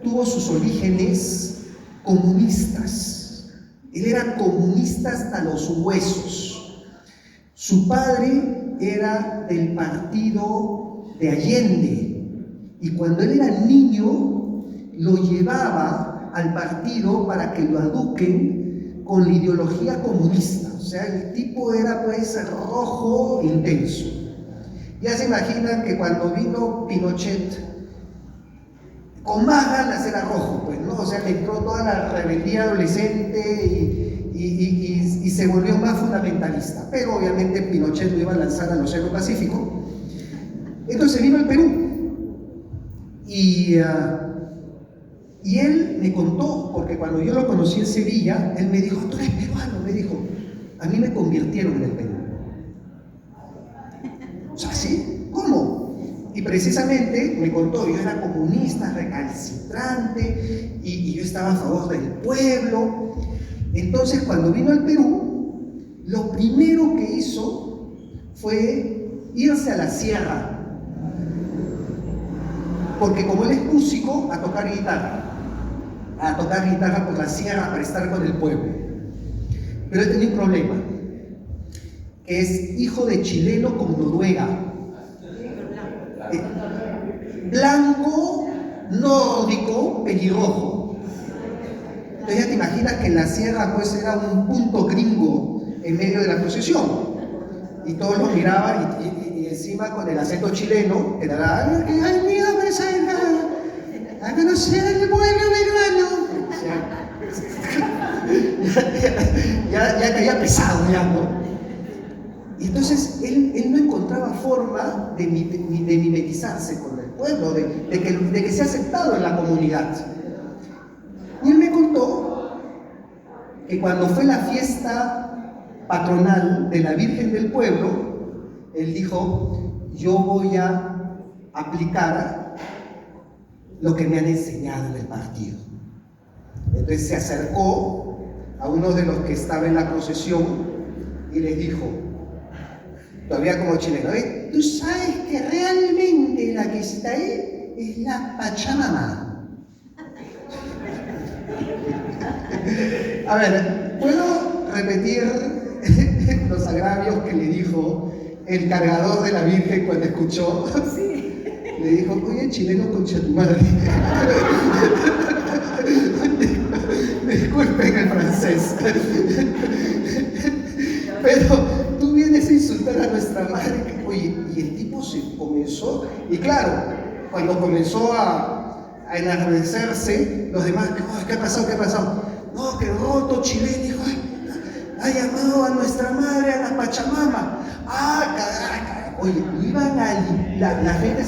tuvo sus orígenes comunistas, él era comunista hasta los huesos. Su padre era del partido de Allende, Y cuando él era niño, lo llevaba al partido para que lo eduquen con la ideología comunista. O sea, el tipo era pues rojo intenso. Ya se imaginan que cuando vino Pinochet, con más ganas era rojo, pues, ¿no? O sea, le entró toda la rebeldía adolescente y se volvió más fundamentalista. Pero obviamente Pinochet lo iba a lanzar al Océano Pacífico. Entonces vino al Perú. Y él me contó, porque cuando yo lo conocí en Sevilla, él me dijo, tú eres peruano, me dijo, a mí me convirtieron en el Perú. O sea, ¿sí? ¿Cómo? Y precisamente me contó, yo era comunista, recalcitrante, y yo estaba a favor del pueblo. Entonces, cuando vino al Perú, lo primero que hizo fue irse a la sierra. Porque como él es músico, a tocar guitarra por la sierra para estar con el pueblo. Pero él tenía un problema, que es hijo de chileno con Noruega. Blanco, nórdico, pelirrojo. Entonces ya te imaginas que en la sierra pues era un punto gringo en medio de la procesión. Y todos lo miraban y encima con el acento chileno, que era, ay, mira, pues, a conocer el pueblo peruano. Ya caía pesado, ya, ¿no? Y entonces él no encontraba forma de mimetizarse con el pueblo, de que sea aceptado en la comunidad. Y él me contó que cuando fue la fiesta patronal de la Virgen del Pueblo, él dijo, yo voy a aplicar lo que me han enseñado en el partido. Entonces se acercó a uno de los que estaba en la procesión y les dijo, todavía como chileno, tú sabes que realmente la que está ahí es la Pachamama. A ver, ¿puedo repetir los agravios que le dijo el cargador de la Virgen cuando escuchó? Sí. Le dijo, oye, chileno, concha tu madre. Disculpen el francés. Pero tú vienes a insultar a nuestra madre. Oye, y el tipo se comenzó, y claro, cuando comenzó a enardecerse, los demás, ¿qué ha pasado? ¿Qué ha pasado? No, que roto chileno, dijo, ha llamado a nuestra madre, a la Pachamama. Caraca. Oye, iban la gente,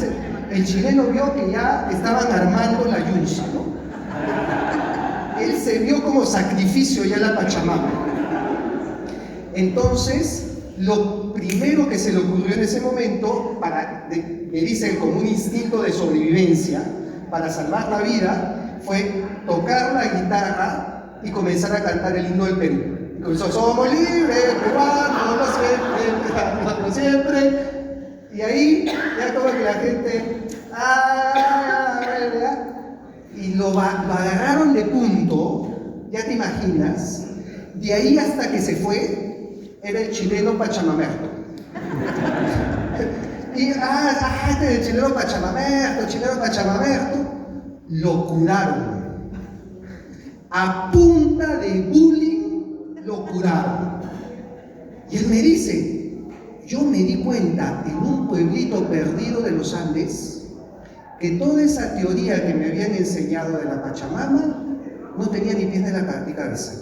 el chileno vio que ya estaban armando la yunza, ¿no? Él se vio como sacrificio ya a la Pachamama. Entonces, lo primero que se le ocurrió en ese momento, me dicen como un instinto de sobrevivencia, para salvar la vida, fue tocar la guitarra y comenzar a cantar el himno del Perú. Comenzó, somos libres, peruanos, no siempre. Y ahí, ya como que la gente, ¿verdad? Y lo agarraron de punto, ya te imaginas, de ahí hasta que se fue, era el chileno Pachamamerto. Y, este es el chileno Pachamamerto, lo curaron. A punta de bullying, lo curaron. Y él me dice, yo me di cuenta en un pueblito perdido de los Andes, que toda esa teoría que me habían enseñado de la Pachamama no tenía ni pies ni cabeza.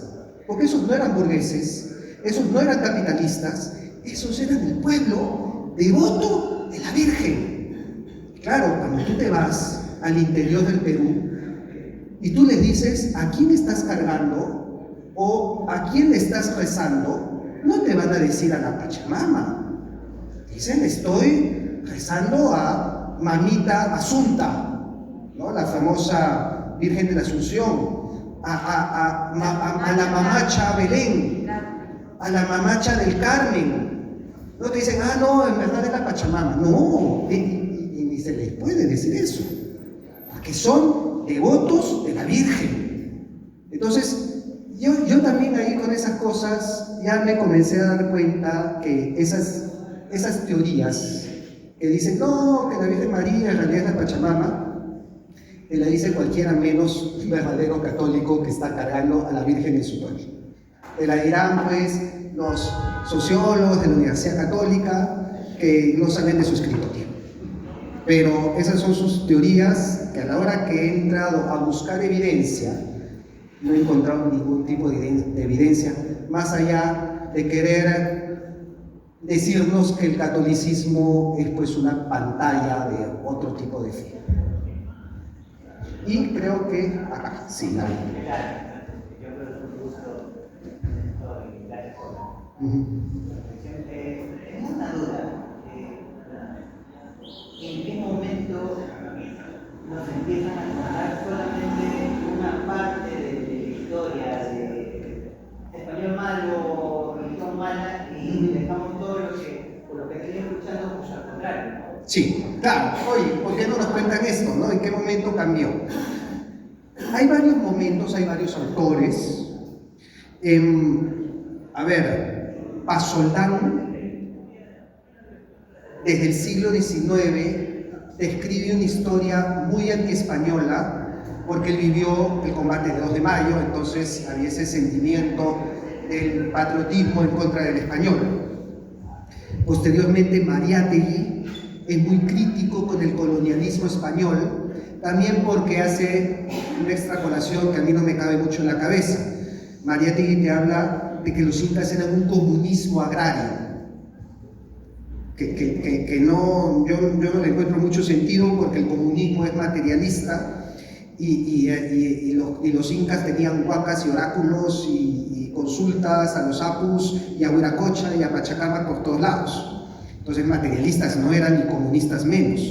Porque esos no eran burgueses, esos no eran capitalistas, esos eran el pueblo devoto de la Virgen. Claro, cuando tú te vas al interior del Perú y tú les dices a quién estás cargando o a quién le estás rezando, no te van a decir a la Pachamama. Dicen, estoy rezando a Mamita Asunta, ¿no? La famosa Virgen de la Asunción, a la Mamacha Belén, a la Mamacha del Carmen. No te dicen, no, en verdad es la Pachamama. No, y ni se les puede decir eso, porque son devotos de la Virgen. Entonces, yo también ahí con esas cosas ya me comencé a dar cuenta que esas teorías que dicen, no, que la Virgen María en realidad es la Pachamama, que la dice cualquiera menos un verdadero católico que está cargando a la Virgen en su toalla. Te la dirán pues los sociólogos de la Universidad Católica que no salen de su escritorio. Pero esas son sus teorías que a la hora que he entrado a buscar evidencia, no he encontrado ningún tipo de evidencia, más allá de querer decirnos que el catolicismo es pues una pantalla de otro tipo de fe. Y creo que acá, sí, la vi. Yo creo que es un gusto gracias por la reflexión. Tengo una duda. ¿En qué momento nos empiezan a contar solamente una parte de la historia de español malo, religión mala, y dejamos todo lo que, por lo que estoy escuchando, pues al contrario? Sí, claro. Oye, ¿por qué no nos cuentan esto, no? ¿En qué momento cambió? Hay varios momentos, hay varios autores. A ver, Pasoldán, desde el siglo XIX, describe una historia muy antiespañola, porque él vivió el combate de 2 de mayo, entonces había ese sentimiento del patriotismo en contra del español. Posteriormente, Mariátegui es muy crítico con el colonialismo español, también porque hace una extrapolación que a mí no me cabe mucho en la cabeza. Mariátegui te habla de que los incas eran un comunismo agrario, que no, yo no le encuentro mucho sentido, porque el comunismo es materialista y los incas tenían huacas y oráculos y consultas a los apus y a Huiracocha y a Pachacama por todos lados. Entonces materialistas no eran ni comunistas menos.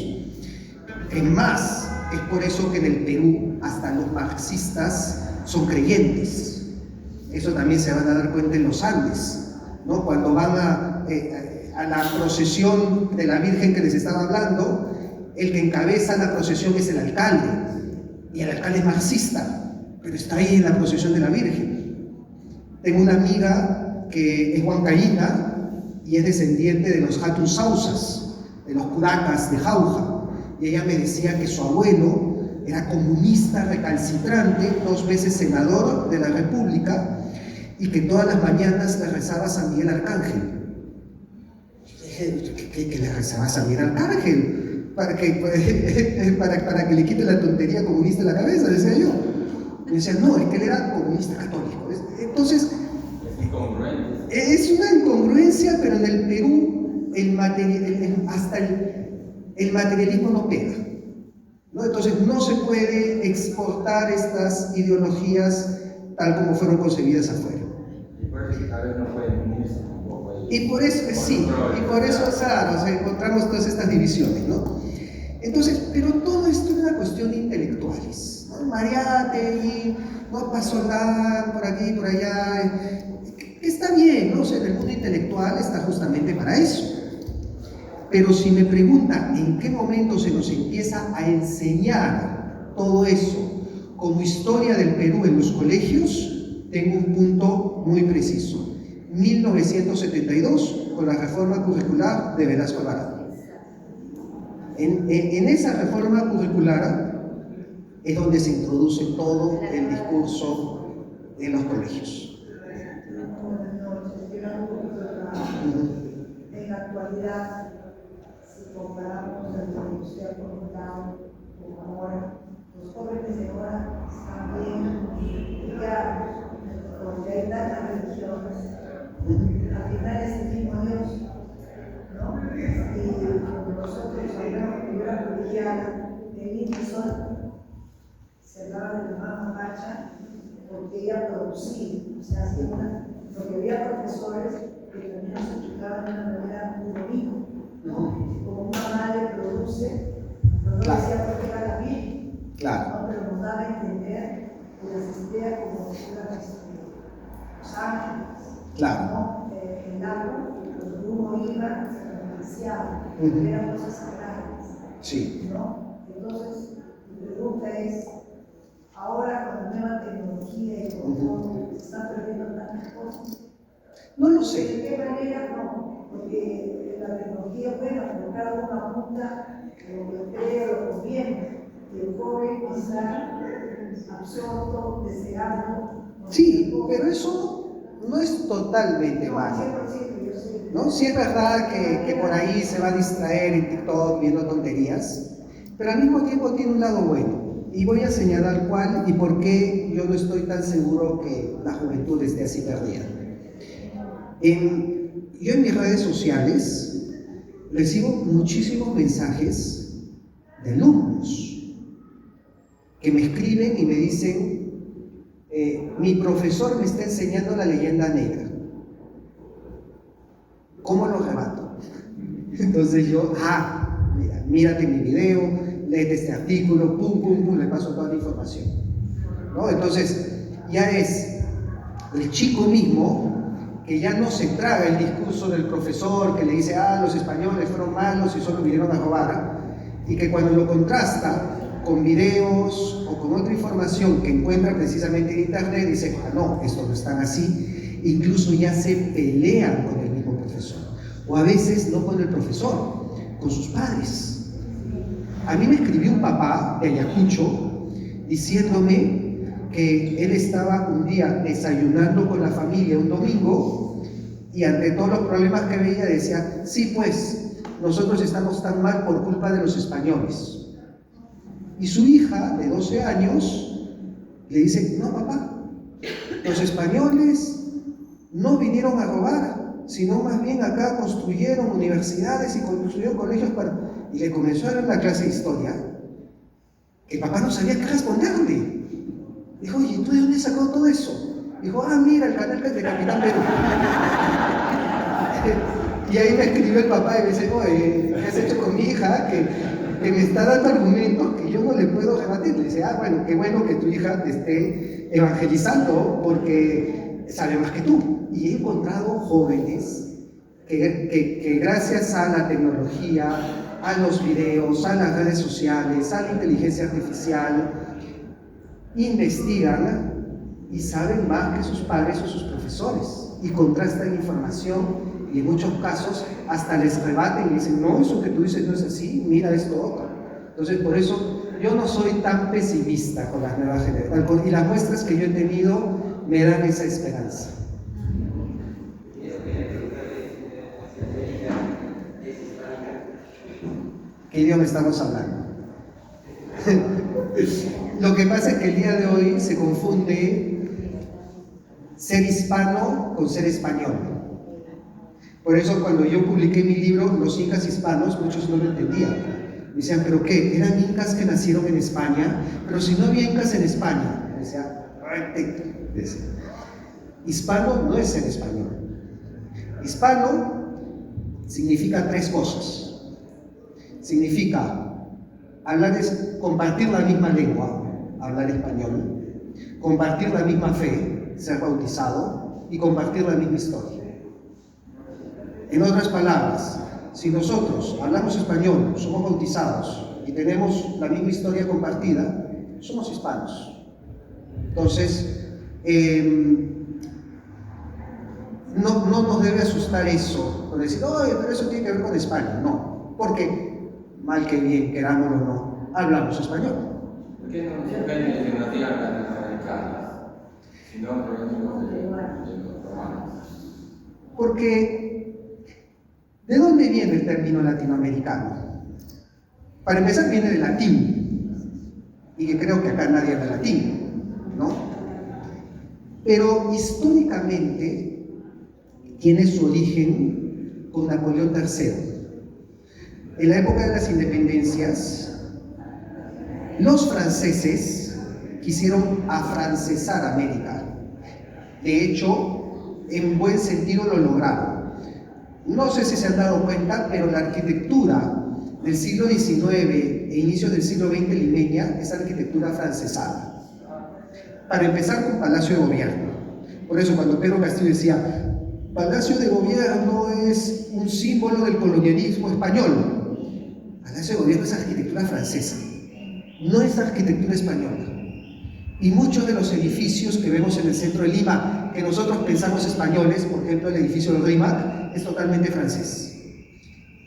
Es más, es por eso que en el Perú hasta los marxistas son creyentes. Eso también se van a dar cuenta en los Andes, ¿no? Cuando van a la procesión de la Virgen que les estaba hablando, el que encabeza la procesión es el alcalde, y el alcalde es marxista, pero está ahí en la procesión de la Virgen. Tengo una amiga que es huancaína y es descendiente de los Hatun Sausas, de los curacas de Jauja, y ella me decía que su abuelo era comunista recalcitrante, 2 veces senador de la República, y que todas las mañanas le rezaba a San Miguel Arcángel. ¿Qué le rezaba a San Miguel Arcángel? Para que le quite la tontería comunista de la cabeza, decía yo. Me decía, no, es que él era comunista católico. Entonces, es una incongruencia, pero en el Perú hasta el materialismo no pega, ¿no? Entonces no se puede exportar estas ideologías tal como fueron concebidas afuera. Y por eso tal vez no pueden unirse tampoco ahí. Y por eso, sí, y por eso, claro, o sea, encontramos todas estas divisiones, ¿no? Entonces, pero todo esto es una cuestión de intelectuales, ¿no? Mariátegui, ¿no? Pasoldán, por aquí, por allá, que está bien, ¿no? O sea, el mundo intelectual está justamente para eso. Pero si me preguntan en qué momento se nos empieza a enseñar todo eso como historia del Perú en los colegios, tengo un punto muy preciso. 1972, con la reforma curricular de Velasco Alvarado. En esa reforma curricular es donde se introduce todo el discurso en los colegios. En la actualidad, si comparamos el que usted ha comentado con ahora, los jóvenes de ahora están bien ligados con las religiones. Al final es el mismo Dios, ¿no? Y cuando nosotros hablamos de figura colegiala, en Intisol se hablaba de la mamá Pacha porque ella producía, o sea, hacía porque había profesores que también nos explicaban de una manera muy bonita, ¿no? Como una madre produce, no nos decía porque era la Virgen, ¿no? Pero nos daba a entender que las estrellas como los ángeles, ¿no? El árbol, cuando uno iba, se beneficiaba, eran cosas sagradas, sí, ¿no? Entonces, mi pregunta es, ahora con la nueva tecnología y con todo, se están perdiendo tantas cosas. No lo sé. ¿De qué manera no? Porque la tecnología es buena, pero cada uno apunta lo que cree o lo conviene. Y el joven está absorto, deseando. Sí, pero eso no es totalmente malo, 100%, yo sé. ¿no? Sí es verdad que por ahí se va a distraer en TikTok viendo tonterías, pero al mismo tiempo tiene un lado bueno. Y voy a señalar cuál y por qué yo no estoy tan seguro que la juventud esté así perdida. Yo en mis redes sociales recibo muchísimos mensajes de alumnos que me escriben y me dicen, mi profesor me está enseñando la leyenda negra. ¿Cómo lo rebato? Entonces yo, mírate mi video, léete este artículo, pum, le paso toda la información, ¿no? Entonces, ya es el chico mismo que ya no se traga el discurso del profesor que le dice, los españoles fueron malos y solo vinieron a robar, y que cuando lo contrasta con videos o con otra información que encuentra precisamente en internet, dice, no, esto no es tan así, incluso ya se pelean con el mismo profesor, o a veces no con el profesor, con sus padres. A mí me escribió un papá de Ayacucho diciéndome que él estaba un día desayunando con la familia un domingo y ante todos los problemas que veía decía, sí pues, nosotros estamos tan mal por culpa de los españoles. Y su hija de 12 años le dice, no papá, los españoles no vinieron a robar, sino más bien acá construyeron universidades y construyeron colegios para... Y le comenzó a dar la clase de historia, que el papá no sabía qué responderle. Dijo, oye, ¿tú de dónde has sacado todo eso? Dijo, mira, el canal de Capitán Perú. Y ahí me escribió el papá y me dice, oye, ¿qué has hecho con mi hija? Que me está dando argumentos que yo no le puedo rebatir. Le dice, bueno, qué bueno que tu hija te esté evangelizando porque sabe más que tú. Y he encontrado jóvenes que gracias a la tecnología, a los videos, a las redes sociales, a la inteligencia artificial, investigan y saben más que sus padres o sus profesores y contrastan información y en muchos casos hasta les rebaten y dicen, no, eso que tú dices no es así, mira esto otro. Entonces por eso yo no soy tan pesimista con las nuevas generaciones y las muestras que yo he tenido me dan esa esperanza. ¿Qué idioma estamos hablando? Lo que pasa es que el día de hoy se confunde ser hispano con ser español. Por eso cuando yo publiqué mi libro, Los Incas Hispanos, muchos no lo entendían. Me decían, ¿pero qué? ¿Eran incas que nacieron en España? Pero si no había incas en España. Me decían, hispano no es ser español. Hispano significa tres cosas. Significa compartir la misma lengua, hablar español, compartir la misma fe, ser bautizado, y compartir la misma historia. En otras palabras, si nosotros hablamos español, somos bautizados y tenemos la misma historia compartida, somos hispanos. Entonces, no nos debe asustar eso, por decir, oye, pero eso tiene que ver con España. No, porque mal que bien, querámoslo o no, hablamos español. ¿Por qué no nos depende que nos digan latinoamericanos, sino provenimos de los romanos? Porque, ¿de dónde viene el término latinoamericano? Para empezar viene del latín, y que creo que acá nadie habla latín, ¿no? Pero históricamente tiene su origen con Napoleón III. En la época de las independencias, los franceses quisieron afrancesar América. De hecho, en buen sentido lo lograron. No sé si se han dado cuenta, pero la arquitectura del siglo XIX e inicios del siglo XX limeña es arquitectura francesada. Para empezar con Palacio de Gobierno. Por eso cuando Pedro Castillo decía, Palacio de Gobierno es un símbolo del colonialismo español. Palacio de Gobierno es arquitectura francesa, no es arquitectura española. Y muchos de los edificios que vemos en el centro de Lima, que nosotros pensamos españoles, por ejemplo el edificio del RIMAC, es totalmente francés.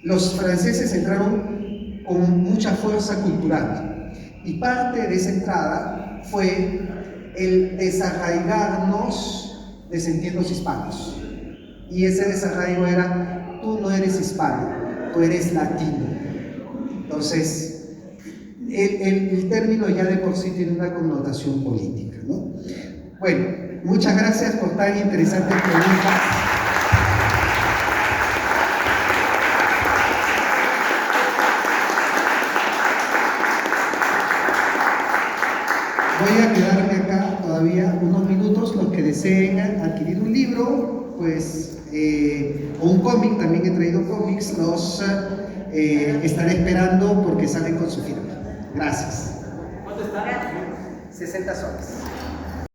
Los franceses entraron con mucha fuerza cultural Y parte de esa entrada fue el desarraigarnos de sentirnos hispanos. Y ese desarraigo era, tú no eres hispano, tú eres latino. Entonces, el término ya de por sí tiene una connotación política, ¿no? Bueno, muchas gracias por tan interesantes preguntas. Voy a quedarme acá todavía unos minutos. Los que deseen adquirir un libro, pues, o un cómic, también he traído cómics, los estaré esperando porque salen con su firma. Gracias. ¿Cuánto está? 60 soles.